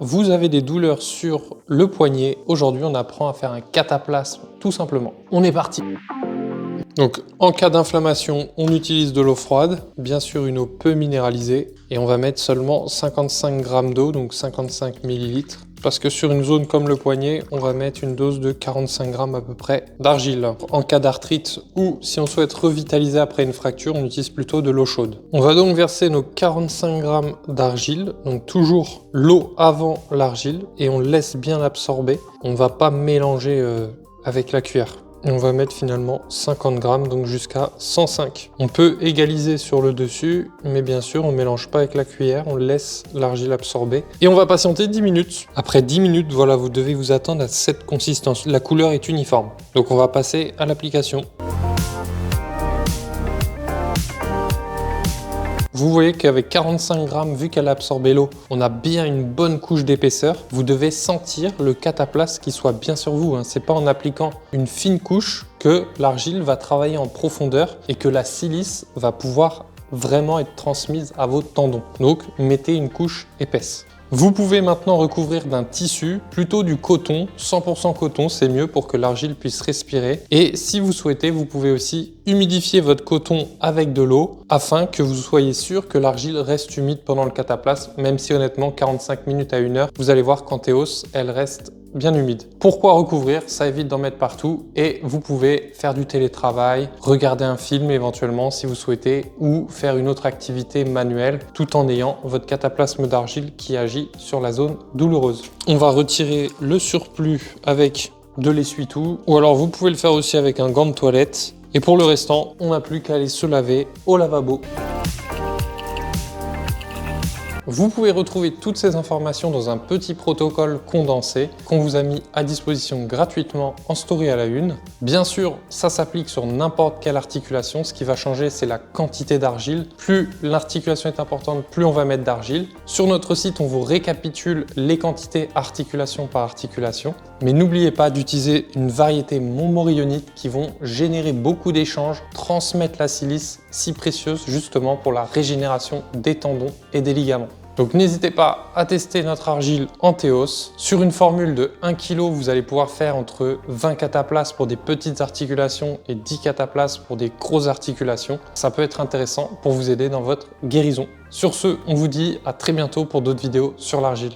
Vous avez des douleurs sur le poignet. Aujourd'hui, on apprend à faire un cataplasme, tout simplement. On est parti. Donc, en cas d'inflammation, on utilise de l'eau froide, bien sûr une eau peu minéralisée, et on va mettre seulement 55 g d'eau, donc 55 ml, parce que sur une zone comme le poignet, on va mettre une dose de 45 g à peu près d'argile. En cas d'arthrite ou si on souhaite revitaliser après une fracture, on utilise plutôt de l'eau chaude. On va donc verser nos 45 g d'argile, donc toujours l'eau avant l'argile, et on laisse bien l'absorber. On ne va pas mélanger avec la cuillère. Et on va mettre finalement 50 g, donc jusqu'à 105. On peut égaliser sur le dessus, mais bien sûr, on ne mélange pas avec la cuillère, on laisse l'argile absorber. Et on va patienter 10 minutes. Après 10 minutes, voilà, vous devez vous attendre à cette consistance. La couleur est uniforme. Donc on va passer à l'application. Vous voyez qu'avec 45 g, vu qu'elle a absorbé l'eau, on a bien une bonne couche d'épaisseur. Vous devez sentir le cataplasme qui soit bien sur vous. C'est pas en appliquant une fine couche que l'argile va travailler en profondeur et que la silice va pouvoir vraiment être transmise à vos tendons. Donc, mettez une couche épaisse. Vous pouvez maintenant recouvrir d'un tissu, plutôt du coton, 100% coton, c'est mieux pour que l'argile puisse respirer. Et si vous souhaitez, vous pouvez aussi humidifier votre coton avec de l'eau afin que vous soyez sûr que l'argile reste humide pendant le cataplasme, même si honnêtement 45 minutes à 1 heure, vous allez voir qu'en théos, elle reste bien humide. Pourquoi recouvrir? Ça évite d'en mettre partout et vous pouvez faire du télétravail, regarder un film éventuellement si vous souhaitez ou faire une autre activité manuelle tout en ayant votre cataplasme d'argile qui agit sur la zone douloureuse. On va retirer le surplus avec de l'essuie-tout ou alors vous pouvez le faire aussi avec un gant de toilette et pour le restant, on n'a plus qu'à aller se laver au lavabo. Vous pouvez retrouver toutes ces informations dans un petit protocole condensé qu'on vous a mis à disposition gratuitement en story à la une. Bien sûr, ça s'applique sur n'importe quelle articulation. Ce qui va changer, c'est la quantité d'argile. Plus l'articulation est importante, plus on va mettre d'argile. Sur notre site, on vous récapitule les quantités articulation par articulation. Mais n'oubliez pas d'utiliser une variété montmorillonite qui vont générer beaucoup d'échanges, transmettre la silice si précieuse justement pour la régénération des tendons et des ligaments. Donc n'hésitez pas à tester notre argile en théos. Sur une formule de 1 kg, vous allez pouvoir faire entre 20 cataplasmes pour des petites articulations et 10 cataplasmes pour des grosses articulations. Ça peut être intéressant pour vous aider dans votre guérison. Sur ce, on vous dit à très bientôt pour d'autres vidéos sur l'argile.